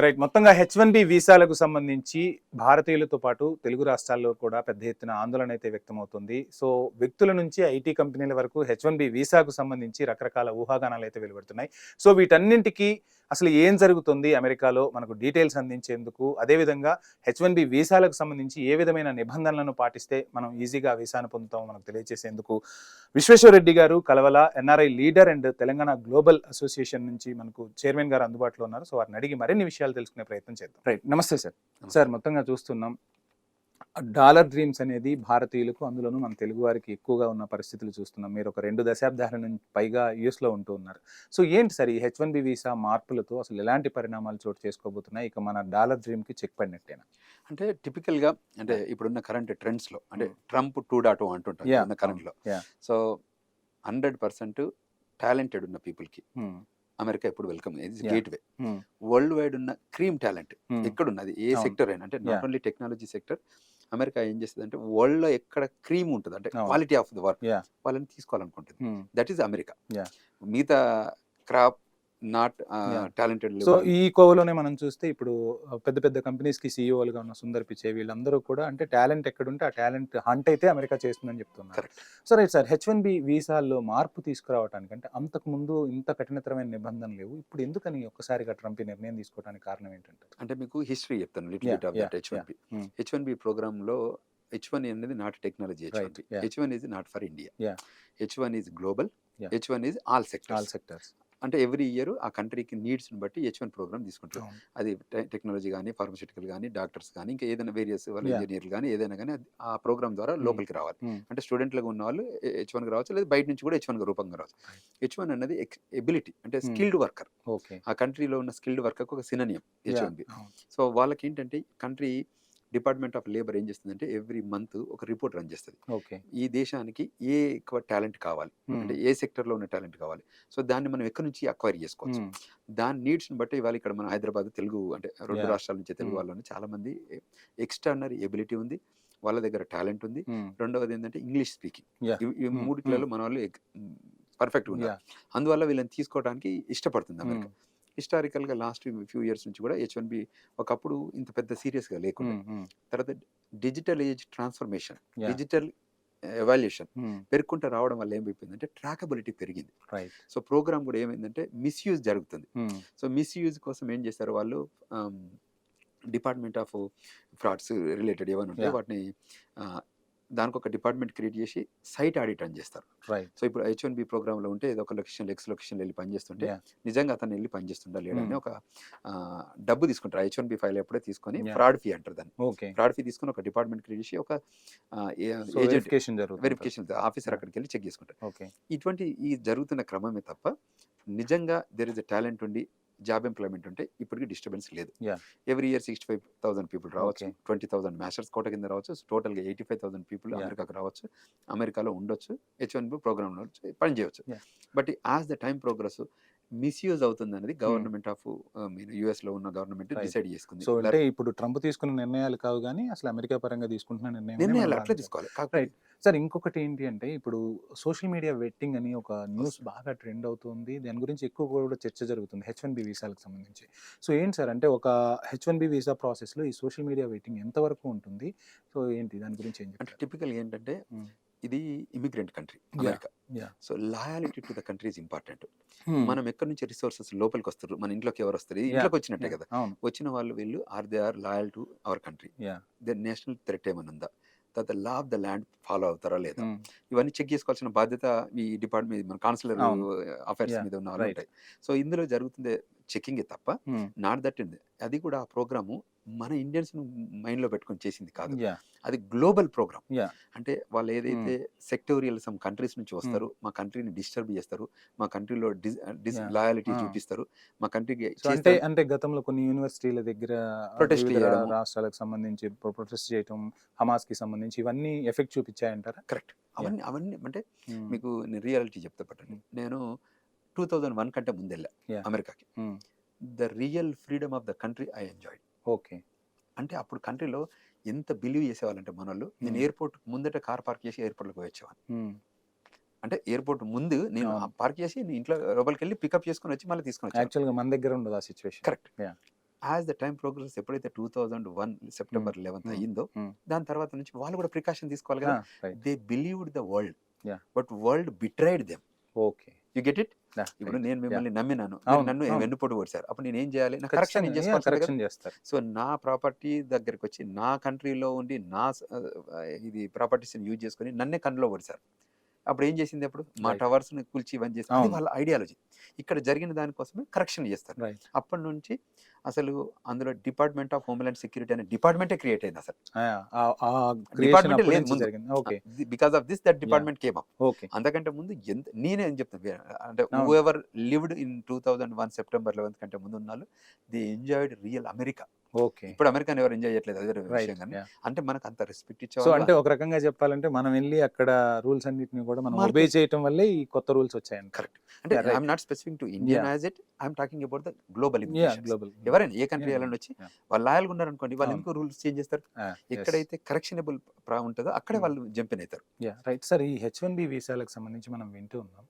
Right. మొత్తంగా H1B వీసాలకు సంబంధించి భారతీయులతో పాటు తెలుగు రాష్ట్రాల్లో కూడా పెద్ద ఎత్తున ఆందోళన అయితే వ్యక్తమవుతుంది. సో వ్యక్తుల నుంచి ఐటీ కంపెనీల వరకు H1B వీసాకు సంబంధించి రకరకాల ఊహాగానాలు అయితే వెలువడుతున్నాయి. సో వీటన్నింటికి అసలు ఏం జరుగుతుంది అమెరికాలో మనకు డీటెయిల్స్ అందించేందుకు, అదేవిధంగా H1B వీసాలకు సంబంధించి ఏ విధమైన నిబంధనలను పాటిస్తే మనం ఈజీగా వీసాను పొందుతామో మనకు తెలియజేసేందుకు విశ్వేశ్వరరెడ్డి గారు Kalavala NRI leader and Telangana global association నుంచి మనకు చైర్మన్ గారు అందుబాటులో ఉన్నారు. సో వారిని అడిగి మరిన్ని విషయాలు తెలుసుకునే ప్రయత్నం చేద్దాం. రైట్, నమస్తే సార్. సార్, మొత్తంగా చూస్తున్నాం డాలర్ డ్రీమ్స్ అనేది భారతీయులకు, అందులోనూ మన తెలుగు వారికి ఎక్కువగా ఉన్న పరిస్థితులు చూస్తున్నాం. మీరు ఒక 2 దశాబ్దాల నుంచి పైగా యుఎస్లో ఉంటూ ఉన్నారు. సో ఏంటి సార్ ఈ H1B వీసా మార్పులతో అసలు ఎలాంటి పరిణామాలు చోటు చేసుకోబోతున్నాయి? ఇక మన డాలర్ డ్రీమ్కి చెక్ పడినట్టేనా? అంటే టిపికల్గా అంటే ఇప్పుడున్న కరెంట్ ట్రెండ్స్లో అంటే ట్రంప్ 2.0 అంటుంటారు కరెంట్లో. సో 100% టాలెంటెడ్ ఉన్న పీపుల్కి అమెరికా ఎప్పుడు వెల్కమ్. ఇది గేట్వే. వరల్డ్ వైడ్ ఉన్న క్రీమ్ టాలెంట్ ఎక్కడున్నది, ఏ సెక్టర్ అయినా, అంటే not only technology sector. America ఏం చేస్తుంది అంటే వరల్డ్ లో ఎక్కడ క్రీమ్ ఉంటుంది అంటే క్వాలిటీ ఆఫ్ ది వర్క్ వాళ్ళని తీసుకోవాలనుకుంటుంది. That is America. మిగతా క్రాప్ నాట్ టాలెంటెడ్. సో ఈ కోవలోనే మనం చూస్తే ఇప్పుడు పెద్ద పెద్ద కంపెనీస్ కి సీఈఓలుగా ఉన్న సుందర్ పిచే వీళ్ళందరూ కూడా అంటే టాలెంట్ ఎక్కడుంటే ఆ టాలెంట్ హంట్ అయితే అమెరికా చేస్తుందని చెప్తున్నారు. సో రైట్ సార్, H1B వీసాల్లో మార్పు తీసుకురావడానికి అంటే అంతకు ముందు ఇంత కఠినతరమైన నిబంధనలు లేవు, ఇప్పుడు ఎందుకని ఒక్కసారిగా ట్రంప్ నిర్ణయం తీసుకోవడానికి కారణం ఏంటంటే? అంటే మీకు హిస్టరీ చెప్తాను little bit of that. H1B programme లో H1 అనేది not technology. H1 is not for India. H1 is global. H1 is all sectors. అంటే ఎవ్రీ ఇయర్ ఆ కంట్రీకి నీడ్స్ని బట్టి H1 ప్రోగ్రామ్ తీసుకుంటారు. అది టెక్నాలజీ కానీ, ఫార్మస్యూటికల్ కానీ, డాక్టర్స్ కానీ, ఇంకా ఏదైనా వేరియస్ వాళ్ళ ఇంజనీర్లు కానీ ఏదైనా కానీ ఆ ప్రోగ్రామ్ ద్వారా లోపలికి రావాలి. అంటే స్టూడెంట్లుగా ఉన్న వాళ్ళు H1కి రావచ్చు, లేదా బయట నుంచి కూడా H1 రూపంగా రావచ్చు. H1 అనేది ఎబిలిటీ, అంటే స్కిల్డ్ వర్కర్. ఆ కంట్రీలో ఉన్న స్కిల్డ్ వర్కర్కి ఒక సినోనియం H1B. సో వాళ్ళకి ఏంటంటే కంట్రీ డిపార్ట్మెంట్ ఆఫ్ లేబర్ ఏం చేస్తుందంటే ఎవ్రీ మంత్ ఒక రిపోర్ట్ రన్ చేస్తుంది. ఈ దేశానికి ఏ ఎక్కువ టాలెంట్ కావాలి, అంటే ఏ సెక్టర్లో ఉన్న టాలెంట్ కావాలి, సో దాన్ని మనం ఎక్కడి నుంచి అక్వైర్ చేసుకోవచ్చు. దాని నీడ్స్ని బట్టి ఇవాళ ఇక్కడ మన హైదరాబాద్ తెలుగు అంటే 2 రాష్ట్రాల నుంచి తెలుగు వాళ్ళని చాలా మంది ఎక్స్టర్నరీ ఎబిలిటీ ఉంది, వాళ్ళ దగ్గర టాలెంట్ ఉంది. రెండవది ఏంటంటే ఇంగ్లీష్ స్పీకింగ్. ఈ 3 మన వాళ్ళు పర్ఫెక్ట్గా ఉన్నారు. అందువల్ల వీళ్ళని తీసుకోవడానికి ఇష్టపడుతుంది అమెరికా. హిస్టారికల్గా లాస్ట్ ఫ్యూ ఇయర్స్ నుంచి కూడా H1B ఒకప్పుడు ఇంత పెద్ద సీరియస్గా లేకుండా, తర్వాత digital age transformation, digital evaluation పెరుగుకుంటూ రావడం వల్ల ఏమైపోయిందంటే ట్రాకబిలిటీ పెరిగింది. సో ప్రోగ్రామ్ కూడా ఏమైందంటే మిస్యూజ్ జరుగుతుంది. సో మిస్యూజ్ కోసం ఏం చేస్తారు వాళ్ళు, డిపార్ట్మెంట్ ఆఫ్ ఫ్రాడ్స్ రిలేటెడ్ ఏమైనా ఉంటే వాటిని దానికి ఒక డిపార్ట్మెంట్ క్రియేట్ చేసి సైట్ ఆడిట్ అని చేస్తారు. సో ఇప్పుడు H1B ప్రోగ్రామ్లో ఉంటే ఏదో ఒక లొకేషన్ ఎక్స్ లొకేషన్ వెళ్ళి పనిచేస్తుంటే నిజంగా అతను వెళ్ళి పనిచేస్తుందా లేడని ఒక డబ్బు తీసుకుంటారు. H1B ఫైల్ ఎప్పుడే తీసుకొని ఫ్రాడ్ ఫీ అంటారు దాన్ని. ఫ్రాడ్ ఫీ తీసుకుని ఒక డిపార్ట్మెంట్ క్రియేట్ చేసి ఒక వెరిఫికేషన్ ఆఫీసర్ అక్కడికి వెళ్ళి చెక్ చేసుకుంటారు. ఇటువంటి ఈ జరుగుతున్న క్రమమే తప్ప నిజంగా దెర్ ఇస్ ఎ టాలెంట్ ఉండి జాబ్ ఎంప్లాయ్మెంట్ ఉంటే ఇప్పటికీ డిస్టర్బెన్స్ లేదు. ఎవ్రీ ఇయర్ 65,000 పీపుల్ రావచ్చు, 20,000 మాస్టర్స్ కోట కింద రావచ్చు, టోటల్గా 85,000 పీపుల్ అమెరికాకు రావచ్చు, అమెరికాలో ఉండొచ్చు, H1B ప్రోగ్రామ్ పని చేయవచ్చు. But as the time progress misuse అవుతుంది అనేది గవర్నమెంట్ ఆఫ్ యుఎస్ లో ఉన్న గవర్నమెంట్ డిసైడ్ చేసుకుంది. సో అంటే ఇప్పుడు ట్రంప్ తీసుకున్న నిర్ణయాలు కావు కానీ అసలు అమెరికా పరంగా తీసుకుంటున్న నిర్ణయాలు అట్లా తీసుకోవాలి. రైట్ సార్, ఇంకొకటి ఏంటి అంటే ఇప్పుడు సోషల్ మీడియా వెట్టింగ్ అని ఒక న్యూస్ బాగా ట్రెండ్ అవుతుంది, దాని గురించి ఎక్కువ కూడా చర్చ జరుగుతుంది H1B వీసాలకు సంబంధించి. సో ఏంటి సార్ అంటే ఒక H1B వీసా ప్రాసెస్లో ఈ సోషల్ మీడియా వెట్టింగ్ ఎంతవరకు ఉంటుంది? సో ఏంటి దాని గురించి ఏం చెప్తారు? అంటే టిపికల్ ఏంటంటే ఇది immigrant country America. So loyalty to the country is important. మనం ఎక్కడి నుంచి రిసోర్సెస్ లోపలికి వస్తారు, మన ఇంట్లోకి ఎవరు వస్తారు, ఇంట్లోకి వచ్చినట్టే కదా. వచ్చిన వాళ్ళు వీళ్ళు they are loyal to our country. They national threat ఏమైనా ఉందా, తర్వాత law of the land follow అవుతారా లేదా, ఇవన్నీ చెక్ చేసుకోవాల్సిన బాధ్యత ఈ డిపార్ట్మెంట్ మన కాన్సులర్ అఫైర్స్ మీద ఉన్న వాళ్ళు ఉంటాయి. సో ఇందులో జరుగుతుంది చెకింగ్ తప్ప నాట్ దట్ ఉంది. అది కూడా ఆ ప్రోగ్రాము మన ఇండియన్స్ మైండ్ లో పెట్టుకొని చేసింది కాదు, అది గ్లోబల్ ప్రోగ్రామ్. అంటే వాళ్ళు ఏదైతే సెక్టోరియల్ సమ్ కంట్రీస్ నుంచి వస్తారు, మా కంట్రీని డిస్టర్బ్ చేస్తారు, మా కంట్రీలో లాయాలిటీ చూపిస్తారు, మా కంట్రీకి అంటే గతంలో కొన్ని యూనివర్సిటీల దగ్గర ప్రొటెస్ట్ చేయడం, రాష్ట్రాలకు సంబంధించి ప్రొటెస్ట్ చేయడం, హమాస్ కి సంబంధించి ఇవన్నీ ఎఫెక్ట్ చూపించాయంటారా? కరెక్ట్. అవన్నీ అంటే మీకు రియాలిటీ చెప్తా పట్టండి. నేను 2001 కంటే ముందు వెళ్ళా అమెరికాకి. The real freedom of the country I enjoyed. అంటే అప్పుడు కంట్రీలో ఎంత బిలీవ్ చేసేవాళ్ళంటే మన వాళ్ళు, నేను ఎయిర్పోర్ట్ ముందట కార్ పార్క్ చేసి ఎయిర్పోర్ట్లోకి వచ్చేవాడిని. అంటే ఎయిర్పోర్ట్ ముందు నేను పార్క్ చేసి ఇంట్లో లోపలికి వెళ్ళి పికప్ చేసుకుని వచ్చి మళ్ళీ తీసుకుని వచ్చాను. యాక్చువల్గా మన దగ్గర ఉండదు ఆ situation. Correct. As the time progress ఎప్పుడైతే 2001 సెప్టెంబర్ 11th అయ్యిందో దాని తర్వాత నుంచి వాళ్ళు కూడా ప్రికాషన్ తీసుకోవాలి కదా. They believed the world, but world betrayed them. Okay, you get it. ఇప్పుడు నేను మిమ్మల్ని నమ్మినాను, మీరు నన్ను వెన్నుపోటు కొట్టారు, అప్పుడు నేను ఏం చేయాలి? నా కరెక్షన్ చేస్తారు. సో నా ప్రాపర్టీ దగ్గరికి వచ్చి నా కంట్రీలో ఉండి నా ఇది ప్రాపర్టీస్ యూజ్ చేసుకొని నన్నే కన్నులో కొట్టారు. అప్పుడు ఏం చేసింది? అప్పుడు మా టవర్స్ ని కూల్చి ఇవన్నీ చేసి, అది వాళ్ళ ఐడియాలజీ. ఇక్కడ జరిగిన దానికోసమే కరెక్షన్ చేస్తారు. అప్పటి నుంచి అసలు అందులో డిపార్ట్మెంట్ ఆఫ్ హోమ్లాండ్ సెక్యూరిటీ అనే డిపార్ట్మెంటే క్రియేట్ అయింది. అసలు డిపార్ట్మెంట్ లేదు ముందు. Because of this that department came up. అంతకంటే ముందు నేనేం చెప్తాను అంటే whoever lived in 2001 September 11th కంటే ముందు ఉన్నాళ్ళు they enjoyed real America. Okay, ఇప్పుడు అమెరికాని ఎవరు ఎంజాయ్ చేయట్లేదు, అదే విషయం. కానీ అంటే మనకు అంత రెస్పెక్ట్ ఇచ్చారు. సో అంటే ఒక రకంగా చెప్పాలంటే మనం వెళ్ళి అక్కడ రూల్స్ అన్నిటిని కూడా మనం ఒబే చేయటం వల్లే ఈ కొత్త రూల్స్ వచ్చాయి. కరెక్ట్. అంటే I'm not specific to Indian as it, I'm talking about the global. ఎవరైనా ఏ కంట్రీ వెళ్ళండి వచ్చి వాళ్ళు లాయల్గా ఉన్నారు అనుకోండి, వాళ్ళు ఎందుకు రూల్స్ చేంజ్ చేస్తారు? ఎక్కడైతే కరెక్షనబుల్ ఉంటుందో అక్కడే వాళ్ళు జంపిన్ అవుతారు. రైట్ సార్, ఈ H1B వీసాలకు సంబంధించి మనం వింటూ ఉన్నాం.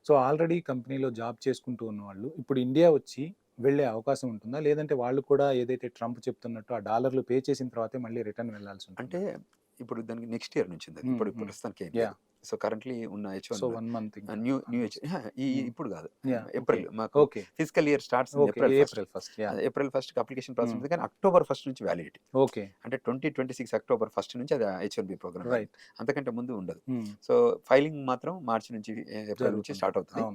సో ఆల్రెడీ కంపెనీలో జాబ్ చేసుకుంటూ ఉన్న వాళ్ళు ఇప్పుడు ఇండియా వచ్చి వెళ్ళే అవకాశం ఉంటుందా, లేదంటే వాళ్ళు కూడా ఏదైతే ట్రంప్ చెప్తున్నట్టు ఆ డాలర్లు పే చేసిన తర్వాతే మళ్ళీ రిటర్న్ వెళ్ళాల్సి ఉంటుంది? అంటే ఇప్పుడు దానికి నెక్స్ట్ ఇయర్ నుంచి ఉంది. ఇప్పుడు ప్రస్తుతానికి సో కరెంట్లీ ఉన్న H1 1 month న్యూ ఇప్పుడు కాదు, ఏప్రిల్ మాకు physical year starts April 1st application process ఉంది, కానీ October 1st నుంచి వ్యాలిడిటీ. ఓకే, అంటే 2026 October 1st నుంచి అది H1B ప్రోగ్రామ్. రైట్, అంతకంటే ముందు ఉండదు. సో ఫైలింగ్ మాత్రం మార్చి నుంచి ఏప్రిల్ నుంచి స్టార్ట్ అవుతుంది.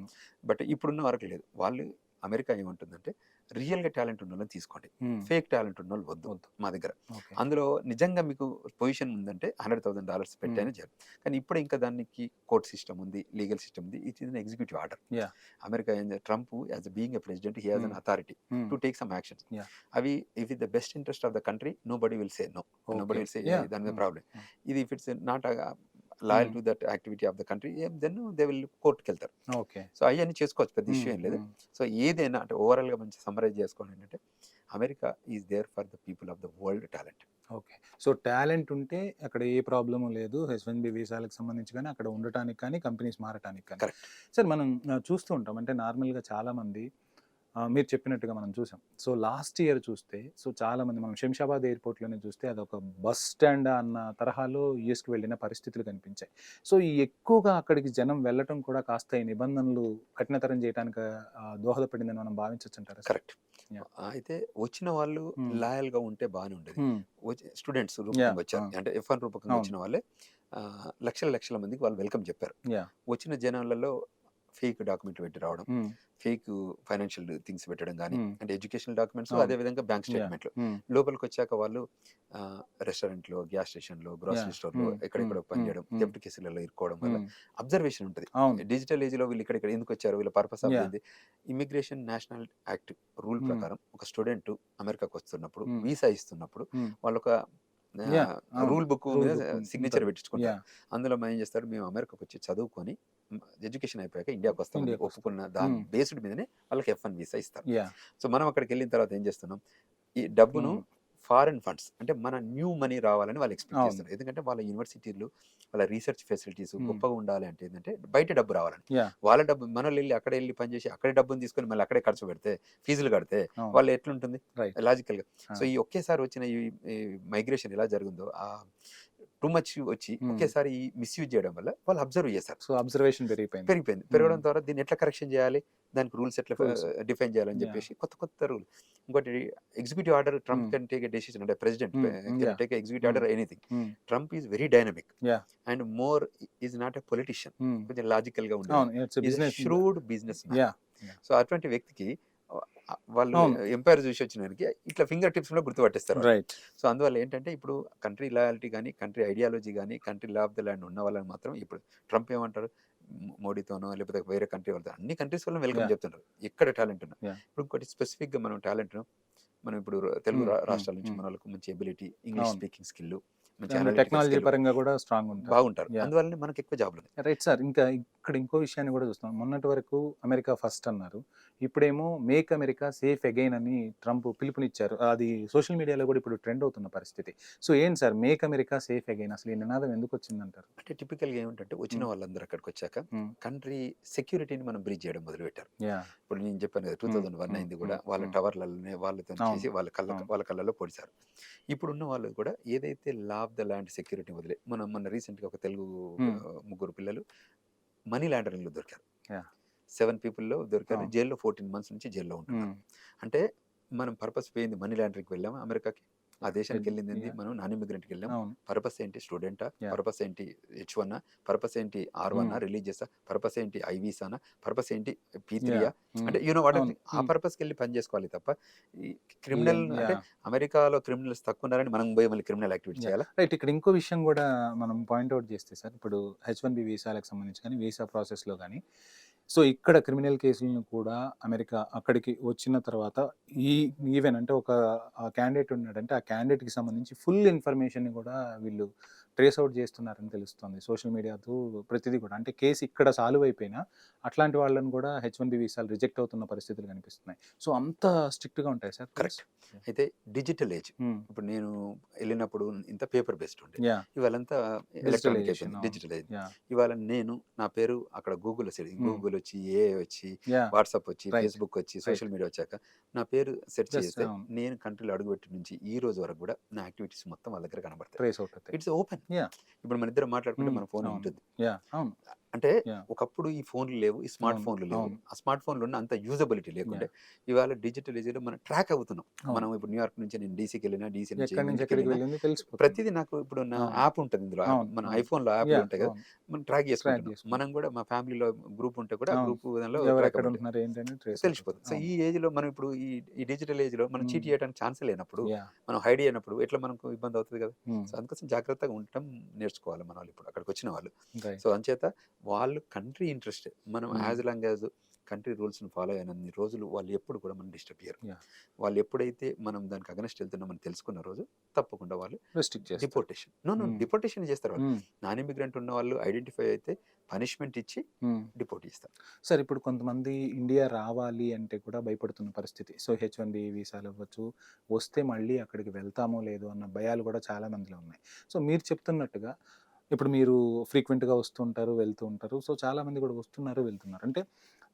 బట్ ఇప్పుడున్న వరకు లేదు. వాళ్ళు అమెరికా ఏమంటుందంటే రియల్గా టాలెంట్ ఉన్న వాళ్ళని తీసుకోండి, ఫేక్ టాలెంట్ ఉన్న వాళ్ళు వద్దు మా దగ్గర. అందులో నిజంగా మీకు పొజిషన్ ఉందంటే $100,000 పెట్టైనా చేయాలి. కానీ ఇప్పుడు ఇంకా దానికి కోర్ట్ సిస్టమ్ ఉంది, లీగల్ సిస్టమ్ ఉంది. It is an executive order. America Trump as being a president he has an authority to take some actions. అవి if it the best interest of the country nobody will say no, nobody will say దాని మీద problem. ఇది if it's not loyal to that activity of the country, then they will కోర్టుకి వెళ్తారు. So అవన్నీ చేసుకోవచ్చు, పెద్ద issue ఏం లేదు. సో ఏదైనా అంటే ఓవరాల్ గా మంచి సమ్మరైజ్ చేసుకోండి ఏంటంటే America is there for the people of the world talent. Okay, so talent ఉంటే అక్కడ ఏ ప్రాబ్లము లేదు. H1B వీసాలకు సంబంధించి కానీ అక్కడ ఉండటానికి కానీ కంపెనీస్ మారటానికి కానీ. సార్ మనం చూస్తూ ఉంటాం, అంటే నార్మల్గా చాలామంది మీరు చెప్పినట్టుగా మనం చూసాం. సో లాస్ట్ ఇయర్ చూస్తే సో చాలామంది మనం శంషాబాద్ ఎయిర్పోర్ట్లోనే చూస్తే అదొక బస్ స్టాండ్ అన్న తరహాలో యూఎస్కి వెళ్ళిన పరిస్థితులు కనిపించాయి. సో ఈ ఎక్కువగా అక్కడికి జనం వెళ్ళటం కూడా కాస్త ఈ నిబంధనలు కఠినతరం చేయడానికి దోహదపడిందని మనం భావించవచ్చు అంటారా? కరెక్ట్. అయితే వచ్చిన వాళ్ళు లాయల్ గా ఉంటే బాగానే ఉండేది. స్టూడెంట్స్ రూపంగా వచ్చారు, అంటే F1 రూపకంగా వచ్చిన వాళ్ళే లక్షల మందికి వాళ్ళు వెల్కమ్ చెప్పారు. వచ్చిన జనాలలో ఫేక్ డాక్యుమెంట్లు పెట్టి రావడం, ఫేక్ ఫైనాన్షియల్ థింగ్స్ పెట్టడం కానీ, అంటే ఎడ్యుకేషనల్ డాక్యుమెంట్స్, అదే విధంగా బ్యాంక్ స్టేట్మెంట్లు. లోపలికి వచ్చాక వాళ్ళు రెస్టారెంట్లో, గ్యాస్ స్టేషన్లో, గ్రోసరీ స్టోర్లో ఎక్కడెక్కడ పనిచేయడం, థెఫ్ట్ కేసులలో ఇరుకోవడం వల్ల అబ్జర్వేషన్ ఉంటుంది. డిజిటల్ ఏజ్ లో వీళ్ళు ఇక్కడ ఎందుకు వచ్చారు, వీళ్ళ పర్పస్ ఆఫ్ ఏంది. ఇమిగ్రేషన్ నేషనల్ యాక్ట్ రూల్ ప్రకారం ఒక స్టూడెంట్ అమెరికాకు వస్తున్నప్పుడు, వీసా ఇస్తున్నప్పుడు వాళ్ళు ఒక రూల్ బుక్ మీద సిగ్నేచర్ పెట్టించుకుంటారు. అందులో మనం ఏం చేస్తారు, మేము అమెరికాకు వచ్చి చదువుకొని ఎడ్యుకేషన్ అయిపోయాక ఇండియాకి వస్తాం ఒప్పుకున్న దాని బేస్డ్ మీదనే వాళ్ళకి F1 వీసా ఇస్తారు. సో మనం అక్కడికి వెళ్ళిన తర్వాత ఏం చేస్తున్నాం, ఈ డబ్బును ఫారెన్ ఫండ్స్ అంటే మన న్యూ మనీ రావాలని వాళ్ళు ఎక్స్పెక్ట్ చేస్తారు. ఎందుకంటే వాళ్ళ యూనివర్సిటీలు, వాళ్ళ రీసెర్చ్ ఫెసిలిటీస్ గొప్పగా ఉండాలి అంటే ఏంటంటే బయట డబ్బు రావాలని. వాళ్ళ డబ్బు మనల్ని వెళ్ళి అక్కడ వెళ్ళి పనిచేసి అక్కడే డబ్బుని తీసుకొని మళ్ళీ అక్కడే ఖర్చు పెడితే, ఫీజులు కడితే వాళ్ళు ఎట్లుంటుంది లాజికల్ గా. సో ఈ ఒకేసారి వచ్చిన ఈ మైగ్రేషన్ ఎలా జరిగిందో, టూ మచ్ వచ్చి ఒకేసారి మిస్యూజ్ చేయడం వల్ల వాళ్ళు అబ్జర్వ్ చేస్తారు. సో అబ్జర్వేషన్ పెరిగిపోయింది. పెరగడం ద్వారా దీన్ని ఎట్లా కరెక్షన్ చేయాలి, దానికి రూల్స్ ఎట్లా డిఫైన్ చేయాలని చెప్పేసి కొత్త రూల్. ఇంకోటి executive order, Trump can take a decision, అంటే president can take executive order anything. Trump is very dynamic and more is not a politician, కొంచెం లాజికల్ గా ఉంటుంది, ష్రూడ్ బిజినెస్ మ్యాన్. సో అటువంటి వ్యక్తికి వాళ్ళు ఎంపైర్ చూసి వచ్చినానికి ఇట్లా ఫింగర్ టిప్స్ లో గుర్తుపట్టేస్తారు. సో అందువల్ల ఏంటంటే ఇప్పుడు కంట్రీ లాయాలిటీ కానీ, కంట్రీ ఐడియాలజీ కానీ, country law of the land ఉన్న వాళ్ళని మాత్రం ఇప్పుడు ట్రంప్ ఏమంటారు, మోడీతోనో లేకపోతే వేరే కంట్రీ వాళ్ళతో, అన్ని కంట్రీస్ వాళ్ళని వెల్కమ్ చెప్తున్నారు ఎక్కడ టాలెంట్ ఉన్నా. ఇప్పుడు ఇంకోటి స్పెసిఫిక్ గా మనం టాలెంట్ మనం ఇప్పుడు తెలుగు రాష్ట్రాల నుంచి మన వాళ్ళకి మంచి ability, English speaking skill, technology పరంగా కూడా స్ట్రాంగ్ బాగుంటారు. అందువల్ల మనకి ఎక్కువ జాబ్లు. రైట్ సార్, ఇంకా ఇక్కడ ఇంకో విషయాన్ని కూడా చూస్తాం. మొన్నటి వరకు అమెరికా ఫస్ట్ అన్నారు. ఇప్పుడేమో మేక్ అమెరికా సేఫ్ అగైన్ అని ట్రంప్ పిలుపునిచ్చారు. అది సోషల్ మీడియాలో కూడా ఇప్పుడు ట్రెండ్ అవుతున్న పరిస్థితి. సో ఏంటి sir make America safe again అసలు ఈ నినాదం ఎందుకు వచ్చిందంటారు? అంటే టిపికల్‌గా ఏమిటంటే వచ్చిన హ్మ్. వాళ్ళందరూ అక్కడికొచ్చాక హ్మ్. కంట్రీ సెక్యూరిటీని మనం బ్రీచ్ చేయడం మొదలుపెట్టారు. యాహ్! ఇప్పుడు నేను చెప్పాను కదా! 2001 అయింది కూడా వాళ్ళ టవర్‌లలోనే వాళ్ళతోని అవును. చేసి అవును. వాళ్ళ కళ్ళలో పొడిచారు. ఇప్పుడున్న వాళ్ళు కూడా ఏదైతే లా ఆఫ్ ద ల్యాండ్ సెక్యూరిటీ వదిలే మొన్న రీసెంట్‌గా ఒక తెలుగు హ్మ్. ముగ్గురు పిల్లలు మనీ లాండరింగ్‌లో దొరికారు. యాహ్! 7 పీపుల్‌లో దొరికారు. అవును. జైల్‌లో 14 మంత్స్ నుంచి జైల్‌లో ఉంటున్నారు. హ్మ్. అంటే మనం పర్పస్ పోయింది మనీ లాండరింగ్‌కి వెళ్ళామా అమెరికాకి? ఆ దేశానికెళ్ళిందేంది? యాహ్! మనం నాన్ ఇమిగ్రెంట్‌కెళ్ళాం. అవును. పర్పస్ ఏంటి? స్టూడెంటా? యాహ్! పర్పస్ ఏంటి? హెచ్-1ఆ? పర్పస్ ఏంటి? ఆర్-1ఆ? హ్మ్. రిలీజియసా? పర్పస్ ఏంటి? ఐ వీసానా? పర్పస్ ఏంటి? యాహ్! పీ-3ఆ? హ్మ్. అంటే యూ నో వాట్ ఐ అవును. మీన్. ఆ హ్మ్. పర్పస్‌కెళ్ళి పని జేసుకోవాలి తప్ప, ఈ క్రిమినల్ అంటే యాహ్! అమెరికాలో క్రిమినల్స్ తక్కువున్నారని మనం బోయి మళ్ళీ క్రిమినల్ యాక్టివిటీ యాహ్! చేయాలా? రైట్. ఇక్కడ ఇంకో విషయం గూడా మనం పాయింట్ ఔట్ చేస్తే సార్, ఇప్పుడు హెచ్-1బీ వీసాలకు సంబంధించి గాని, వీసా ప్రాసెస్‌లో గాని, సో, ఇక్కడ క్రిమినల్ కేసులను కూడా అమెరికా అక్కడికి వచ్చిన తర్వాత ఈ ఈవెన్ అంటే ఒక క్యాండిడేట్ ఉన్నాడంటే, ఆ క్యాండిడేట్‌కి సంబంధించి ఫుల్ ఇన్ఫర్మేషన్‌ని కూడా వీళ్ళు ట్రేస్ ఔట్ చేస్తున్నారని తెలుస్తుంది. సోషల్ మీడియా త్రూ ప్రతిది కూడా. అంటే కేస్ ఇక్కడ సాల్వ్ అయిపోయినా, అట్లాంటి వాళ్ళని కూడా హెచ్-1బీ వీసాలు రిజెక్ట్ అవుతున్న పరిస్థితులు కనిపిస్తున్నాయి. సో, అంత స్ట్రిక్ట్‌గా ఉంటాయి సార్ రూల్స్? కరెక్ట్. అయితే డిజిటల్ ఏజ్. హ్మ్. ఇప్పుడు నేను ఎళ్ళినప్పుడు ఇంత పేపర్ బేస్డ్ ఉండే. యాహ్! ఇవాళంతా ఎలక్ట్రానిక్ డిజిటలైజేషన్. అయిపోయింది. అవును. డిజిటల్ అయింది. యాహ్! ఇవాళ నా పేరు అక్కడ గూగుల్‌లో హ్మ్. గూగుల్ వచ్చి, ఏఐ వచ్చి, యాహ్! వాట్సాప్ వచ్చి, రైట్. ఫేస్‌బుక్ వచ్చి, రైట్. సోషల్ మీడియా వచ్చాక నా పేరు సెర్చ్ జస్ట్ చేస్తే అవును. నేను కంట్రీలో అడుగుపెట్టిన నుంచి ఈ రోజు వరకు గూడా నా యాక్టివిటీస్ మొత్తం వాళ్ళ దగ్గర కనబడతాయి. ట్రేస్ అవుట్ అవుతాయి. It's open. యాహ్! ఇప్పుడు మనిద్దరం మాట్లాడుకుంటే హ్మ్. మన ఫోన్ అవును. ఉంటుంది. యాహ్! అవును. అంటే యాహ్! ఒకప్పుడు ఈ ఫోన్లు లేవు. ఈ స్మార్ట్ అవును. ఫోన్లు లేవు. అవును. ఆ స్మార్ట్ ఫోన్‌లున్న అంత యూజబిలిటీ లేకుండే. యాహ్! ఇవాళ డిజిటల్ ఏజ్‌లో మనం ట్రాక్ అవుతున్నాం. అవును. మనం ఇప్పుడు న్యూయార్క్ నుంచి నేను డీసీకెళ్ళినా, డీసీ నుంచి ఎక్కడి నుంచి ఎక్కడికి ముందుకెళ్ళినా వెళ్ళింది తెలిసిపోతుంది. ప్రతీదీ నాకు ఇప్పుడు నా అవును. యాప్ ఉంటది ఇందులో యాప్. అవును. మన అవును. ఐఫోన్‌లో యాప్‌లు యాహ్! ఉంటాయి కదా! అవును. మనం ట్రాక్ ట్రాక్ చేసుకుంటున్నాం. మనం చేసుకుంటాం. కూడా మా ఫ్యామిలీలో గ్రూప్ ఉంటే కూడా ఆ అవును. గ్రూప్ దానిలో ఎవరెక్కడ ట్రాకబుల్ ఉంటున్నారు ఏంటని ట్రేస్ అవుట్ అవుతుంది. తెలిసిపోతుంది. సో, అవును. ఈ ఏజ్‌లో మనం ఇప్పుడు ఈ డిజిటల్ ఏజ్‌లో మనం చీట్ హ్మ్. చేయడానికి ఛాన్సే లేనప్పుడు, యాహ్! మనం హైడ్ చేయనప్పుడు ఎట్లా మనకు ఇబ్బంది అవుతది కదా! హ్మ్. సో, అందుకోసం జాగ్రత్తగా ఉండటం నేర్చుకోవాలి మనోళ్ళు ఇప్పుడు అక్కడికొచ్చిన వాళ్ళు. So, right. అంచేత వాళ్ళు కంట్రీ ఇంట్రెస్టే. మనం hmm. As long as country రూల్స్‌ని ఫాలో అయినన్ని రోజులు వాళ్ళు ఎప్పుడు కూడా మనల్ని డిస్టర్బ్ చేయరు. యాహ్! వాళ్ళు ఎప్పుడైతే మనం దానికి అగనెస్ట్ వెళ్తున్నామని తెలుసుకున్న రోజు తప్పకుండా వాళ్ళు రెస్ట్రిక్ట్ చేస్తారు. డిపోర్టేషన్. నో. హ్మ్. డిపోర్టేషన్ చేస్తారు వాళ్ళు. హ్మ్. నాన్ ఇమిగ్రెంట్ ఉన్న వాళ్ళు ఐడెంటిఫై అయితే పనిష్మెంట్ ఇచ్చి హ్మ్. డిపోర్ట్ చేస్తారు. సార్ ఇప్పుడు కొంతమంది ఇండియా రావాలి అంటే కూడా భయపడుతున్న పరిస్థితి. సో, హెచ్-1బీ వీసాలు అవ్వచ్చు, వస్తే మళ్ళీ అక్కడికి వెళ్తామో లేదో అన్న భయాలు కూడా చాలా మందిలో ఉన్నాయి. సో, మీరు చెప్తున్నట్టుగా ఇప్పుడు మీరు ఫ్రీక్వెంట్‌గా వస్తూ ఉంటారు, వెళ్తూ ఉంటారు. సో, చాలామంది కూడా వస్తున్నారు, వెళ్తున్నారు. అంటే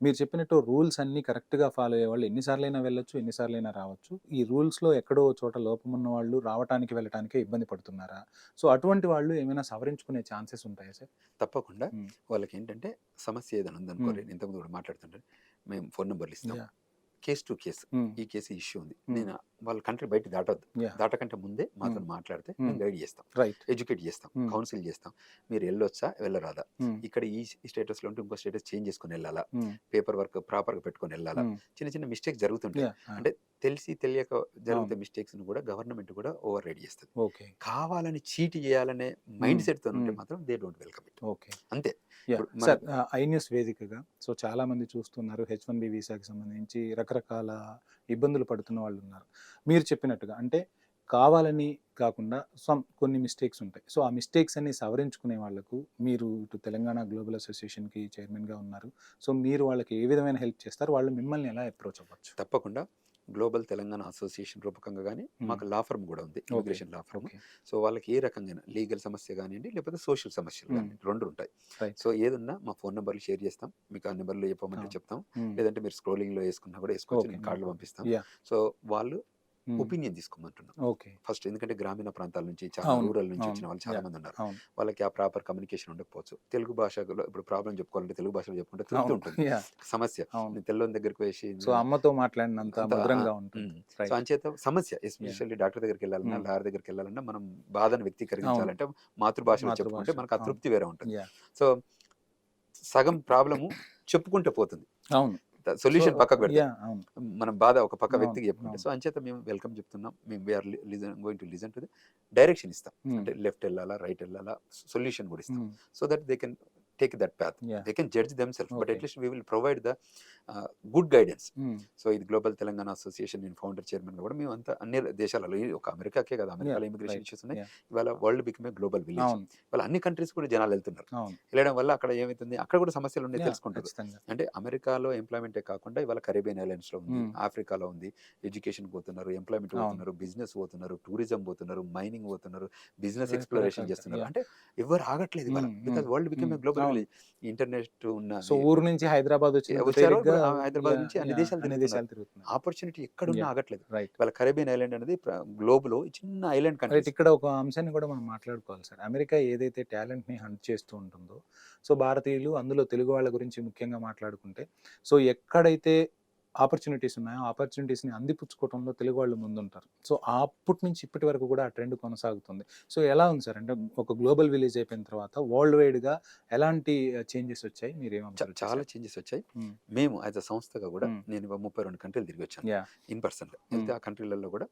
మీరు చెప్పినట్టు రూల్స్ అన్నీ కరెక్ట్‌గా ఫాలో అయ్యేవాళ్ళు ఎన్ని సార్లైనా వెళ్ళొచ్చు, ఎన్ని సార్లైనా రావచ్చు. ఈ రూల్స్‌లో ఎక్కడో ఓ చోట లోపమున్న వాళ్ళు రావటానికి, వెళ్ళటానికే ఇబ్బంది పడుతున్నారా? సో, అటువంటి వాళ్ళు ఏమైనా సవరించుకునే ఛాన్సెస్ ఉంటాయా సార్? తప్పకుండా హ్మ్. వాళ్ళకేంటంటే సమస్య ఏదైనా ఉందనుకో, హ్మ్. నేను ఇంతకుముందు కూడా మాట్లాడుతుంటే మేము ఫోన్ నంబర్‌లు ఇస్తాం. యాహ్! Case to case. హ్మ్. ఈ కేసు ఇష్యూ ఉంది. హ్మ్. నేను వాళ్ళ కంట్రీ బయట దాటొద్దు. యాహ్! దాటకంటే ముందే హ్మ్. మాతోని మాట్లాడితే హ్మ్. మేము గైడ్ చేస్తాం. రైట్. ఎడ్యుకేట్ చేస్తాం. హ్మ్. కౌన్సిల్ చేస్తాం. మీరు ఎళ్ళొచ్చా? వెళ్ళరాదా? హ్మ్. ఇక్కడ ఈ స్టేటస్‌లో ఉంటే ఇంకో స్టేటస్ చేంజ్ చేసుకొని ఎళ్ళాలా? హ్మ్. పేపర్ వర్క్ ప్రాపర్‌గా పెట్టుకొని ఎళ్ళాలా? హ్మ్. చిన్న చిన్న మిస్టేక్స్ జరుగుతుంటాయి. యాహ్! ఆ! అంటే తెలిసి తెలియక అవును. జరిగితే మిస్టేక్స్‌ని కూడా గవర్నమెంట్ కూడా ఓవర్ రైడ్ చేస్తది. ఓకే. కావాలని చీట్ చేయాలనే మైండ్ హ్మ్. సెట్‌తోనుంటే హ్మ్. మాత్రం they don't welcome it. Okay. అంతే. యాహ్! ఇప్పుడు మన సార్ ఐ న్యూస్ వేదికగా సో, చాలామంది చూస్తున్నారు హెచ్-1బీ వీసాకి సంబంధించి రకరకాల ఇబ్బందులు పడుతున్న వాళ్ళున్నారు. మీరు చెప్పినట్టుగా అంటే కావాలని కాకుండా కొన్ని మిస్టేక్స్ ఉంటాయి. సో, ఆ మిస్టేక్స్ అన్ని సవరించుకునే వాళ్ళకు మీరు ఇటు తెలంగాణ గ్లోబల్ అసోసియేషన్‌కి చైర్మన్‌గా ఉన్నారు. సో, మీరు వాళ్ళకి ఏ విధమైన హెల్ప్ చేస్తారు? వాళ్ళు మిమ్మల్ని ఎలా అప్రోచ్ అవ్వచ్చు? తప్పకుండా గ్లోబల్ తెలంగాణ అసోసియేషన్ రూపకంగా గాని, హ్మ్. మాకు లా ఫర్మ్ గూడా ఉంది. Okay. Immigration law firm. Okay. So, వాళ్ళకి ఏ రకంగైన లీగల్ సమస్య గానియండి, లేకపోతే సోషల్ సమస్యలు హ్మ్. గానియండి 2 ఉంటాయి. రైట్. సో, ఏదున్నా మా ఫోను నంబర్‌లు షేర్ చేస్తాం. మీకు ఆ నంబర్‌లు చెప్పమంటే అవును. చెప్తాం. హ్మ్. లేదంటే మీరు స్క్రోలింగ్‌లో యేసుకున్నా గూడా యేసుకోవచ్చు. ఓకే. నేను నో కార్డ్‌లు ప్రాబ్లమ్. పంపిస్తాం. యాహ్! సో, వాళ్ళు హ్మ్. ఒపీనియన్ తీసుకోమంటున్నాం. ఓకే. ఫస్ట్ ఎందుకంటే గ్రామీణ ప్రాంతాల నుంచి చాలా అవును. రూరల్ నుంచి అవును. వచ్చిన వాళ్ళు చాలా యాహ్! మందున్నారు. అవును. వాళ్ళకి ఆ ప్రాపర్ కమ్యూనికేషన్ ఉండకపోవచ్చు. తెలుగు భాషలో ఇప్పుడు ప్రాబ్లమ్ చెప్పుకోవాలంటే తెలుగు భాషలో చెప్పుకుంటే తృప్తి అవును. ఉంటుంది. యాహ్! సమస్య అవును. నేను తెల్లోని దగ్గరికి వేసి సో, అమ్మతో మాట్లాడినంత అంత మధురంగా ఉంటుంది. హ్మ్. So, right. అంచేత సమస్య యాహ్! ఎస్పెషల్లీ డాక్టర్ దగ్గరికెళ్ళాలన్నా, హ్మ్. లాయర్ దగ్గరికెళ్ళాలన్నా మనం బాధను అవును. వ్యక్తీకరించాలంటే మాతృభాషలో చెప్పుకుంటే మాతృభాష. మనకు ఆ అవును. తృప్తి వేరే ఉంటుంది. యాహ్! సో, సగం ప్రాబ్లము చెప్పుకుంటే పోతుంది. అవును. సో సొల్యూషన్ పక్కకు పెడతాం. యాహ్! అవును. మన బాధ ఒక పక్క అవును. వ్యక్తికి చెప్పుకుంటే. అవును. సో, అంచేత మేము వెల్కమ్ చెప్తున్నాం. మేము we are going to listen to the direction ఇస్తాం. హ్మ్. అంటే లెఫ్ట్ ఎళ్ళాలా? రైట్ ఎళ్ళాలా? సొల్యూషన్ కూడా ఇస్తాం. Hmm. So that they can take that path. Yeah. They can judge themselves, but Okay. at least we will provide the good guidance. Mm. So ఇది global Telangana association నేను founder chairman కూడా మేము అంతా అన్ని దేశాలలో ఒక అమెరికాకే కదా, అమెరికాలో ఇమిగ్రేషన్ right. ఇష్యూస్ ఉన్నాయి. Yeah. ఇవాళ world become a global village. అవును ఇవాళ అన్ని కంట్రీస్ కూడా జనాలు వెళ్తున్నారు. అవును వెళ్ళడం వల్ల అక్కడ ఏమవుతుంది, అక్కడ కూడా సమస్యలు ఉన్నాయి Yeah, తెలుసుకుంటారు. ఖచ్చితంగా. అంటే అమెరికాలో ఎంప్లాయ్మెంటే కాకుండా ఇవాళ కరేబియన్ ఐలాండ్స్ లో ఉంది, Mm. ఆఫ్రికాలో ఉంది. ఎడ్యుకేషన్ పోతున్నారు, ఎంప్లాయ్మెంట్ అవును. పోతున్నారు, బిజినెస్ పోతున్నారు, టూరిజం పోతున్నారు, మైనింగ్ పోతున్నారు, బిజినెస్ రకరకాల, ఎక్స్ప్లోరేషన్ చేస్తున్నారు. yeah. అంటే ఎవరు ఆగట్లేదు ఇవాళ, because world become a global అవును. విలేజ్. ఇంటర్నెట్ ఉన్న సో ఊరు నుంచి హైదరాబాద్ వచ్చారు, వచ్చిన హైదరాబాద్ నుంచి అన్ని దేశాలు తిరుగుతున్నారు. ఆపర్చునిటీ ఎక్కడున్నా Yeah. ఆగట్లేదు. రైట్ ఇవాళ కరేబియన్ ఐలాండ్ అనేది గ్లోబ్ లో చిన్న ఐలాండ్ కంట్రీ. రైట్. ఇక్కడ ఒక అంశాన్ని కూడా మనం మాట్లాడుకోవాలి సార్. అమెరికా ఏదైతే టాలెంట్ని హంట్ చేస్తూ ఉంటుందో, సో భారతీయులు అందులో తెలుగు వాళ్ళ గురించి ముఖ్యంగా మాట్లాడుకుంటే, సో ఎక్కడైతే ఆపర్చునిటీస్ ఉన్నాయో ఆపర్చునిటీస్ని అందిపుచ్చుకోవడంలో తెలుగు వాళ్ళు ముందుంటారు. సో అప్పటి నుంచి ఇప్పటి వరకు కూడా ఆ ట్రెండ్ కొనసాగుతుంది. సో ఎలా ఉంది సార్, అంటే ఒక గ్లోబల్ విలేజ్ అయిపోయిన తర్వాత వరల్డ్ వైడ్గా ఎలాంటి చేంజెస్ వచ్చాయి, మీరు చాలా చేంజెస్ వచ్చాయి. Hmm. మేము యాజ్ అ సంస్థగా కూడా Hmm. నేను 32 కంట్రీలు తిరిగి వచ్చాను Yeah. In person. వెళ్తే ఆ కంట్రీలలో కూడా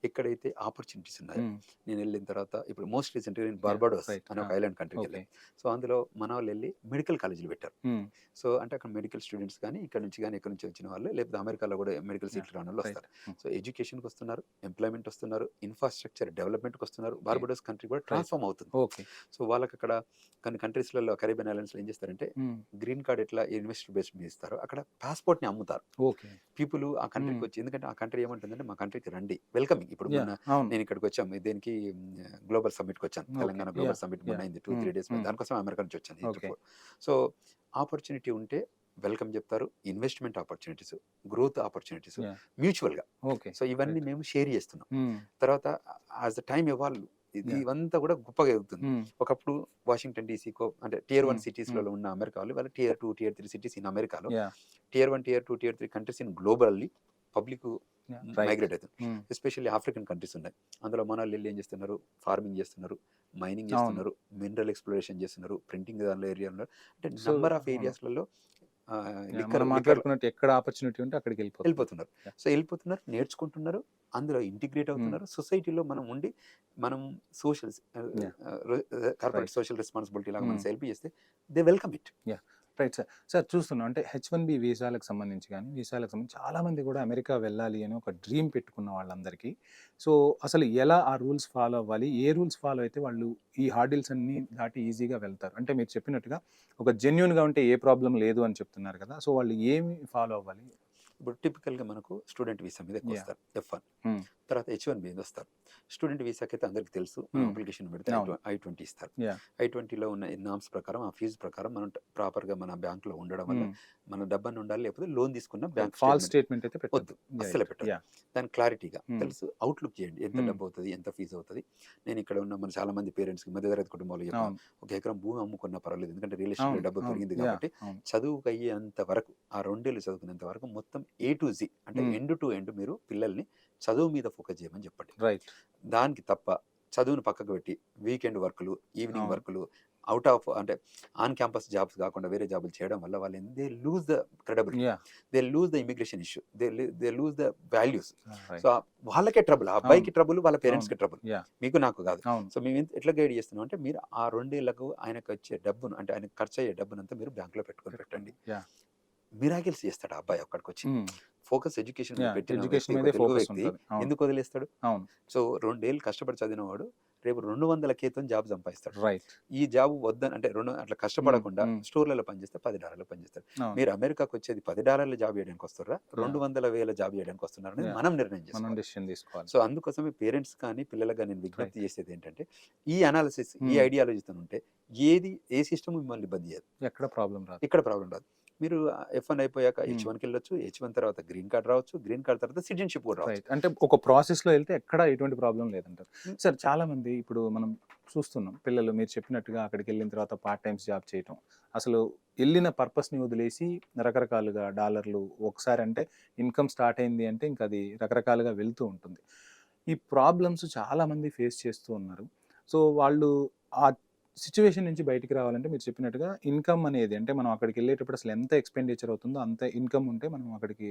ఎక్కడైతే ఆపర్చునిటీస్ ఉన్నాయో, నేను వెళ్ళిన తర్వాత ఇప్పుడు మోస్ట్ రీసెంట్గా నేను బార్బాడోస్ right. అనే ఒక ఐలాండ్ కంట్రీకి ఓకే. వెళ్ళాను. సో అందులో మన వాళ్ళు వెళ్ళి మెడికల్ కాలేజీలు పెట్టారు. సో అంటే అక్కడ మెడికల్ స్టూడెంట్స్ కానీ ఇక్కడ నుంచి కానీ ఎక్కడి నుంచి వచ్చిన వాళ్ళు, లేకపోతే అమెరికాలో కూడా మెడికల్ సీట్లు రాని వాళ్ళు వస్తారు. సో ఎడ్యుకేషన్కి వస్తున్నారు, ఎంప్లాయ్మెంట్ వస్తున్నారు, ఇన్ఫ్రాస్ట్రక్చర్ డెవలప్మెంట్కి వస్తున్నారు. బార్బడోస్ కంట్రీ కూడా ట్రాన్స్ఫార్మ్ అవుతుంది. ఓకే. సో వాళ్ళకి అక్కడ కొన్ని కంట్రీస్లలో కరేబియన్ ఐలాండ్స్లో ఏం చేస్తారంటే, గ్రీన్ కార్డ్ ఎట్లా ఇన్వెస్టర్ బేస్ మీద ఇస్తారో అక్కడ పాస్పోర్ట్ని అమ్ముతారు. ఓకే. పీపుల్ ఆ కంట్రీకి వచ్చి, ఎందుకంటే ఆ కంట్రీ ఏమంటుందంటే మా కంట్రీకి రండి, వెల్కమింగ్. ఇప్పుడు నేను ఇక్కడికి వచ్చాము, దేనికి గ్లోబల్ సమ్మిట్కి వచ్చాను, తెలంగాణ గ్లోబల్ సమ్మిట్ మొన్న అయింది 2-3 days. దానికోసం అమెరికా నుంచి వచ్చాను. సో ఆపర్చునిటీ ఉంటే వెల్కమ్ చెప్తారు, ఇన్వెస్ట్మెంట్ ఆపర్చునిటీస్, గ్రోత్ ఆపర్చునిటీస్ మ్యూచువల్గా. ఓకే. సో ఇవన్నీ మేము షేర్ చేస్తున్నాం. తర్వాత యాజ్ ద టైమ్ ఎవాల్వ్ ఇవంతా కూడా గొప్పగా ఎదుగుతుంది. ఒకప్పుడు వాషింగ్టన్ డీసీకో అంటే Tier 1 సిటీస్లలో ఉన్న అమెరికా వాళ్ళు వాళ్ళ Tier 2, Tier 3 సిటీస్ ఇన్ అమెరికాలో, Tier 1, Tier 2, Tier 3 countries in globally public migrate అవుతుంది. ఎస్పెషల్లీ ఆఫ్రికన్ కంట్రీస్ ఉన్నాయి. అందులో మన వాళ్ళు ఏం చేస్తున్నారు, ఫార్మింగ్ చేస్తున్నారు, మైనింగ్ చేస్తున్నారు, మినరల్ ఎక్స్ప్లోరేషన్ చేస్తున్నారు, ప్రింటింగ్ దానిలో ఏరియా ఉన్నారు. అంటే నెంబర్ ఆఫ్ ఏరియాస్లలో మాట్లాడుకున్నట్టు ఎక్కడ ఆపర్చునిటీ ఉంటే అక్కడికి వెళ్ళిపోతున్నారు. సో వెళ్ళిపోతున్నారు, నేర్చుకుంటున్నారు, అందులో ఇంటిగ్రేట్ అవుతున్నారు. సొసైటీలో మనం ఉండి మనం సోషల్ కార్పొరేట్ సోషల్ రెస్పాన్సిబిలిటీ లాగా మనం హెల్ప్ చేస్తే they welcome it. Right sir. Sir చూస్తున్నాం అంటే H1B వీసాలకు సంబంధించి కానీ వీసాలకు సంబంధించి చాలామంది కూడా అమెరికా వెళ్ళాలి అని ఒక డ్రీమ్ పెట్టుకున్న వాళ్ళందరికీ, సో అసలు ఎలా ఆ రూల్స్ ఫాలో అవ్వాలి, ఏ రూల్స్ ఫాలో అయితే వాళ్ళు ఈ హార్డిల్స్ అన్ని దాటి ఈజీగా వెళ్తారు? అంటే మీరు చెప్పినట్టుగా ఒక జెన్యున్గా ఉంటే ఏ ప్రాబ్లం లేదు అని చెప్తున్నారు కదా, సో వాళ్ళు ఏమి ఫాలో అవ్వాలి? ఇప్పుడు టిపికల్గా మనకు స్టూడెంట్ వీసా మీద ఎక్కువ వస్తారు, F1. తర్వాత H1B మీద వస్తారు. స్టూడెంట్ వీసాకి అయితే అందరికి తెలుసు, అప్లికేషన్ పెడితే I-20 ఇస్తారు. I-20లో ఉన్న నామ్స్ ప్రకారం, ఆ ఫీజు ప్రకారం మనం ప్రాపర్గా మన బ్యాంక్లో ఉండడం వల్ల మన డబ్బని ఉండాలి, లేకపోతే లోన్ తీసుకున్న బ్యాంక్ ఫాల్స్ స్టేట్మెంట్ అయితే వద్దు, అస్సలే పెట్టదు. దాని క్లారిటీగా తెలుసు, అవుట్లుక్ చేయండి, ఎంత డబ్బు అవుతుంది, ఎంత ఫీజు అవుతుంది. నేను ఇక్కడ ఉన్న మన చాలా మంది పేరెంట్స్కి, మధ్యతరగతి కుటుంబాలు చెప్పాను, 1 ఎకరం భూమి అమ్ముకున్నా పర్వాలేదు, ఎందుకంటే రియల్ ఎస్టేట్ డబ్బు పెరిగింది కాబట్టి చదువుకు అయ్యేంత వరకు, ఆ 2 ఏళ్ళు చదువుకునేంత వరకు మొత్తం A to Z అంటే ఎండ్ టు ఎండ్ మీరు పిల్లల్ని చదువు మీద ఫోకస్ చేయమని చెప్పండి. దానికి తప్ప చదువును పక్కకు పెట్టి వీకెండ్ వర్కులు, ఈవినింగ్ వర్కులు, అవుట్ ఆఫ్ అంటే ఆన్ క్యాంపస్ జాబ్స్ కాకుండా వేరే జాబులు చేయడం వల్ల వాళ్ళు they lose the credibility, they lose the immigration issue, they lose the values. So వాళ్ళకే ట్రబుల్, ఆ అబ్బాయికి ట్రబుల్, వాళ్ళ పేరెంట్స్కి ట్రబుల్, మీకు నాకు కాదు. సో మేము ఎట్లా గైడ్ చేస్తున్నాం అంటే, మీరు ఆ 2 ఏళ్లకు ఆయనకు వచ్చే డబ్బును, అంటే ఆయనకు ఖర్చు అయ్యే డబ్బునంతా మీరు బ్యాంకులో పెట్టుకొని పెట్టండి. మిరాకిల్స్ చేస్తాడు ఆ అబ్బాయి అక్కడికి వచ్చి. ఫోకస్ ఎడ్యుకేషన్ వ్యక్తి ఎందుకు వదిలేస్తాడు? సో 2 ఏళ్ళు కష్టపడి చదివినవాడు రేపు 200Kతో జాబ్ సంపాదిస్తాడు. ఈ జాబ్ వద్దని అంటే అట్లా కష్టపడకుండా స్టోర్లలో పనిచేస్తే $10 పనిచేస్తాడు. మీరు అమెరికాకి వచ్చేది $10 జాబ్ చేయడానికి వస్తారా, 200,000 జాబ్ చేయడానికి వస్తున్నారు అనేది మనం నిర్ణయం చేసుకోవాలి. సో అందుకోసమే పేరెంట్స్ కానీ పిల్లలుగా నేను విజ్ఞప్తి చేసేది ఏంటంటే, ఈ అనాలిసిస్, ఈ ఐడియాలజీతో ఉంటే ఏ సిస్టమ్ మిమ్మల్ని ఇబ్బంది చేయదు, ఇక్కడ ప్రాబ్లం రాదు. మీరు F1 అయిపోయాక H1కి వెళ్ళొచ్చు, H1 తర్వాత గ్రీన్ కార్డ్ రావచ్చు, గ్రీన్ కార్డ్ తర్వాత సిటిజన్షిప్ కూడా రావచ్చు. అంటే ఒక ప్రాసెస్లో వెళ్తే ఎక్కడ ఎటువంటి ప్రాబ్లం లేదంటారు సార్. చాలా మంది ఇప్పుడు మనం చూస్తున్నాం, పిల్లలు మీరు చెప్పినట్టుగా అక్కడికి వెళ్ళిన తర్వాత పార్ట్ టైమ్స్ జాబ్ చేయటం, అసలు వెళ్ళిన పర్పస్ని వదిలేసి రకరకాలుగా డాలర్లు, ఒకసారి అంటే ఇన్కమ్ స్టార్ట్ అయింది అంటే ఇంకా అది రకరకాలుగా వెళ్తూ ఉంటుంది. ఈ ప్రాబ్లమ్స్ చాలామంది ఫేస్ చేస్తూ ఉన్నారు. సో వాళ్ళు ఆ సిచ్యువేషన్ నుంచి బయటికి రావాలంటే మీరు చెప్పినట్టుగా ఇన్కమ్ అనేది, అంటే మనం అక్కడికి వెళ్ళేటప్పుడు అసలు ఎంత ఎక్స్పెండిచర్ అవుతుందో అంత ఇన్కమ్ ఉంటే మనం అక్కడికి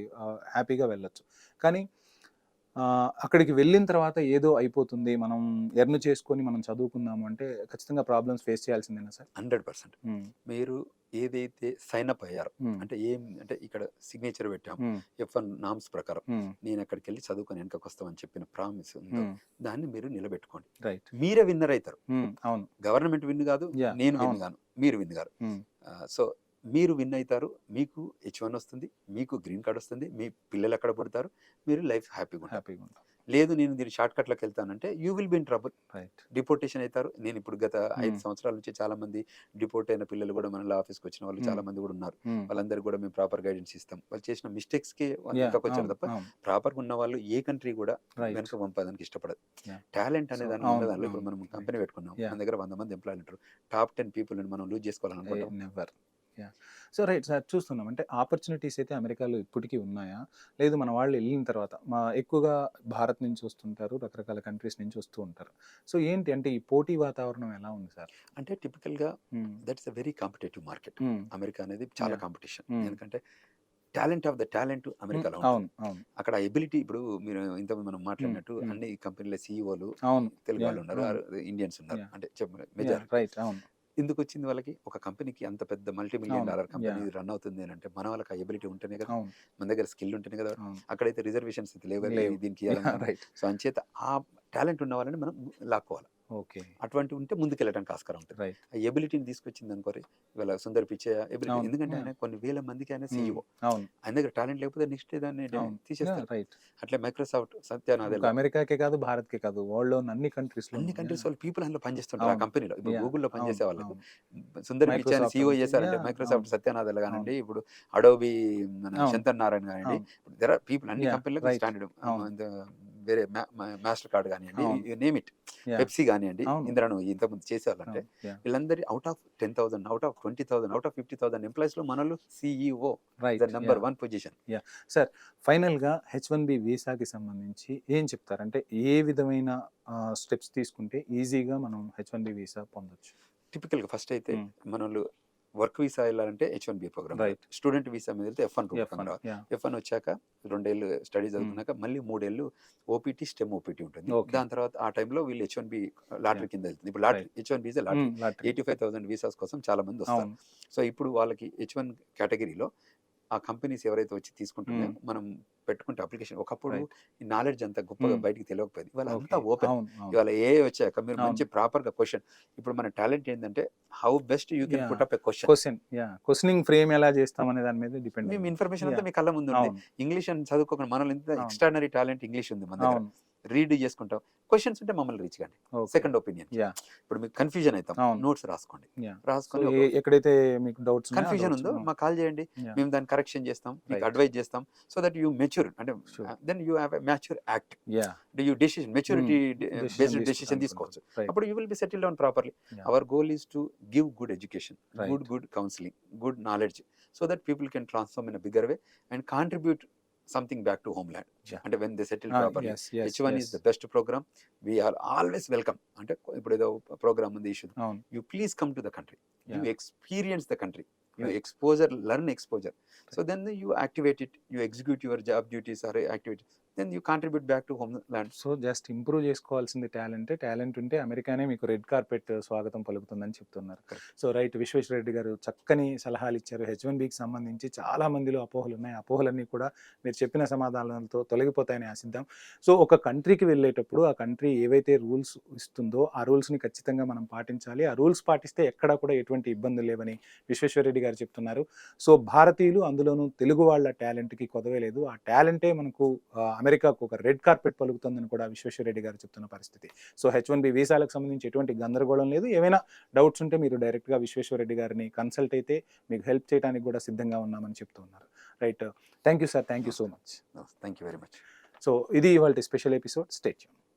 హ్యాపీగా వెళ్ళొచ్చు. కానీ అక్కడికి వెళ్ళిన తర్వాత ఏదో అయిపోతుంది, మనం ఎర్న్ చేసుకొని మనం చదువుకుందాము అంటే ఖచ్చితంగా ప్రాబ్లమ్స్ ఫేస్ చేయాల్సిందేనా సార్? 100%. మీరు ఏదైతే సైన్ అప్ అయ్యారో, అంటే అంటే ఇక్కడ సిగ్నేచర్ పెట్టాం, F1 నామ్స్ ప్రకారం నేను అక్కడికి వెళ్ళి చదువుకొని వెనకకి వస్తామని చెప్పిన ప్రామిస్ ఉందో దాన్ని మీరు నిలబెట్టుకోండి. రైట్. మీరే విన్నర్ అవుతారు. అవును. గవర్నమెంట్ విన్ కాదు, నేను విన్ కాను, మీరు విన్ గారు. సో మీరు విన్ అవుతారు, మీకు H1 వస్తుంది, మీకు గ్రీన్ కార్డ్ వస్తుంది, మీ పిల్లలు అక్కడ పుడతారు, మీరు లైఫ్ హ్యాపీగా ఉంటారు. లేదు నేను దీని షార్ట్ కట్లోకి వెళ్తానంటే you will be in trouble, deportation అవుతారు. నేను ఇప్పుడు గత 5 సంవత్సరాల నుంచి చాలా మంది డిపోర్ట్ అయిన పిల్లలు కూడా మన ఆఫీస్కి వచ్చిన వాళ్ళు చాలా మంది కూడా ఉన్నారు. వాళ్ళందరూ కూడా మేము ప్రాపర్ గైడెన్స్ ఇస్తాం. వాళ్ళు చేసిన మిస్టేక్స్ కి వెనకకి వచ్చారు తప్ప ప్రాపర్గా ఉన్న వాళ్ళు ఏ కంట్రీ కూడా వెనక పంపడానికి ఇష్టపడదు. టాలెంట్ అనే దాని ఉన్నదానిలో ఇప్పుడు మనం కంపెనీ పెట్టుకున్నాం, మన దగ్గర 100 మంది ఎంప్లాయీలు ఉంటారు. టాప్ 10 పీపుల్ మనం లూజ్ చేసుకోవాలనుకుంటాం. సో రైట్ సార్, చూస్తున్నాం అంటే ఆపర్చునిటీస్ అయితే అమెరికాలో ఇప్పటికీ ఉన్నాయా, లేదు మన వాళ్ళు వెళ్ళిన తర్వాత ఎక్కువగా భారత్ నుంచి వస్తుంటారు, రకరకాల కంట్రీస్ నుంచి వస్తూ ఉంటారు. సో ఏంటి అంటే ఈ పోటీ వాతావరణం ఎలా ఉంది సార్? అంటే టిపికల్గా that's a very competitive market. America అనేది చాలా కాంపిటీషన్. ఎందుకంటే టాలెంట్ ఆఫ్ ద టాలెంట్ అమెరికాలో ఉంటుంది. అక్కడ ఎబిలిటీ, ఇప్పుడు మీరు ఇంతకుముందు మనం మాట్లాడినట్టు అన్ని కంపెనీల సిఇఓలు తెలుగు వాళ్ళు ఉన్నారు, ఇండియన్స్ ఉన్నారు, అంటే మెజారిటీ. ఎందుకు వచ్చింది వాళ్ళకి? ఒక కంపెనీకి అంత పెద్ద $multi-million కంపెనీ రన్ అవుతుంది అని అంటే మన వాళ్ళకి ఆ ఎబిలిటీ ఉంటేనే కదా, మన దగ్గర స్కిల్ ఉంటేనే కదా. అక్కడైతే రిజర్వేషన్స్ లేవు దీనికి. సో అంచేత ఆ టాలెంట్ ఉన్న వాళ్ళని మనం లాక్కోవాలి. ఓకే, అటువంటి ఉంటే ముందుకు వెళ్ళడానికి ఆస్కారం ఉంటుంది. ఆ ఎబిలిటీని తీసుకొచ్చింది అనుకోరి ఇవాళ సుందర్ పిచ్చే ఎబిలిటీ, ఎందుకంటే ఆయన కొన్ని వేల మందికి ఆయన సీఈఓ, ఆయన దగ్గర టాలెంట్ లేకపోతే నెక్స్ట్ దాన్ని తీసేస్తారు. అట్లా మైక్రోసాఫ్ట్, సత్య నాదెల్లా, అమెరికాకే కాదు భారత్కే కాదు, వరల్డ్ లో అన్ని కంట్రీస్ వాళ్ళు పీపుల్ అందులో పనిచేస్తుంటారు. ఆ కంపెనీలో ఇప్పుడు గూగుల్లో పనిచేసే వాళ్ళకు సుందర్ పిచ్చే అని సీఈఓ చేశారంటే మైక్రోసాఫ్ట్ సత్య నాదెల్లా కానివ్వండి, ఇప్పుడు అడోబీ శంకర్ నారాయణ కానివ్వండి, దెర్ ఆర్ పీపుల్ అన్ని కంపెనీలకు స్టాండర్డ్, వేరే మాస్టర్ కార్డ్ కానివ్వండి, యు నేమ్ ఇట్, పెప్సీ కానివ్వండి, ఇందులో ఇంతకుముందు చేసేవాళ్ళంటే వీళ్ళందరి out of 10,000, out of 20,000, out of 50,000 employees లో మనలు CEO number 1 position. Sir final గా H1B వీసాకి సంబంధించి ఏం చెప్తారంటే ఏ విధమైన స్టెప్స్ తీసుకుంటే ఈజీగా మనం H1B వీసా పొందొచ్చు? టిపికల్ గా ఫస్ట్ అయితే మనలు వర్క్ వీసా వెళ్ళాలంటే H1B ప్రోగ్రామ్, స్టూడెంట్ వీసా మీద వెళ్తే F1 ప్రోగ్రామ్. F1 వచ్చాక 2 ఏళ్ళు స్టడీ చదువుకున్నాక మళ్ళీ 3 ఏళ్ళు ఓపీటీ, స్టెమ్ ఓపీటీ ఉంటుంది. దాని తర్వాత ఆ టైంలో వీళ్ళు H1B లాటరీ కింద వెళ్తుంది. ఇప్పుడు లాటరీ H1B లాటరీ 85,000 వీసాస్ కోసం చాలా మంది వస్తారు. సో ఇప్పుడు వాళ్ళకి H1 కేటగిరీలో ఆ కంపెనీస్ ఎవరైతే వచ్చి తీసుకుంటున్నాయో మనం పెట్టుకుంటే అప్లికేషన్, ఒకప్పుడు ఈ నాలెడ్జ్ అంతా గొప్పగా బయటికి తెలియకపోయింది, ఇవాళ అంతా ఓపెన్. ఇవాళ ఏ వచ్చాక మీరు మంచి ప్రాపర్ గా క్వశ్చన్, ఇప్పుడు మన టాలెంట్ ఏంటంటే how best you can put up a questioning frame ఎలా చేస్తాం అనే దాని మీద డిపెండ్. మేము ఇన్ఫర్మేషన్ అంతా మీ కళ్ళ ముందు ఉంది. ఇంగ్లీష్ అని చదువుకోకుండా మనలో ఇంత ఎక్స్ట్రాడినరీ టాలెంట్ ఇంగ్లీష్ ఉంది మన దగ్గర, రీడ్ చేసుకుంటాం. క్వశ్చన్స్ ఉంటే మమ్మల్ని రీచ్ కండి, సెకండ్ ఒపీనియన్. ఇప్పుడు మీకు కన్ఫ్యూజన్ అవుతాం, నోట్స్ రాసుకొని ఎక్కడైతే మీకు డౌట్స్ కన్ఫ్యూజన్ ఉందో మాకు కాల్ చేయండి, మేము దాన్ని కరెక్షన్ చేస్తాం, మీకు అడ్వైజ్ చేస్తాం. సో దట్ యూ మెచ్యూర్, అంటే then you have a mature act, అంటే you decision maturity based decision తీసుకోవచ్చు. అప్పుడు you will be settle down properly. Our goal is to give good education, good counselling, good knowledge, so that people can transform in a bigger way and contribute something back to homeland. And when they settle properly, H1 is the best program. We are always welcome. And ఇప్పుడు ఏదో programme ఉంది issue, you please come to the country, you experience the country, you exposure, learn exposure. So then you activate it, you execute your job duties or activity, then you contribute back to homeland. So just improve చేసుకోవాల్సింది talent ఉంటే అమెరికానే మీకు red carpet స్వాగతం పలుకుతుందని చెప్తున్నారు. So right, Vishweshwar Reddy గారు చక్కని సలహాలు ఇచ్చారు. H1Bకి సంబంధించి చాలా మందిలో అపోహలు ఉన్నాయి, అపోహలన్నీ కూడా మీరు చెప్పిన సమాధానాలతో తొలగిపోతాయని ఆశిద్దాం. సో ఒక కంట్రీకి వెళ్ళేటప్పుడు ఆ కంట్రీ ఏవైతే రూల్స్ ఇస్తుందో ఆ రూల్స్ని ఖచ్చితంగా మనం పాటించాలి. ఆ రూల్స్ పాటిస్తే ఎక్కడా కూడా ఎటువంటి ఇబ్బందులు లేవని విశ్వేశ్వరరెడ్డి గారు చెప్తున్నారు. సో భారతీయులు, అందులోనూ తెలుగు వాళ్ళ టాలెంట్కి కొదవే లేదు. ఆ టాలెంటే మనకు అమెరికాకు ఒక రెడ్ కార్పెట్ పలుకుతుందని కూడా విశ్వేశ్వరరెడ్డి గారు చెప్తున్న పరిస్థితి. సో H1B వీసాలకు సంబంధించి ఎటువంటి గందరగోళం లేదు. ఏమైనా డౌట్స్ ఉంటే మీరు డైరెక్ట్గా విశ్వేశ్వరరెడ్డి గారిని కన్సల్ట్ అయితే మీకు హెల్ప్ చేయడానికి కూడా సిద్ధంగా ఉన్నామని చెప్తున్నారు. Right, thank you sir, thank you so much. Thank you very much. So ఇది ఇవాళ స్పెషల్ ఎపిసోడ్. Stay tune.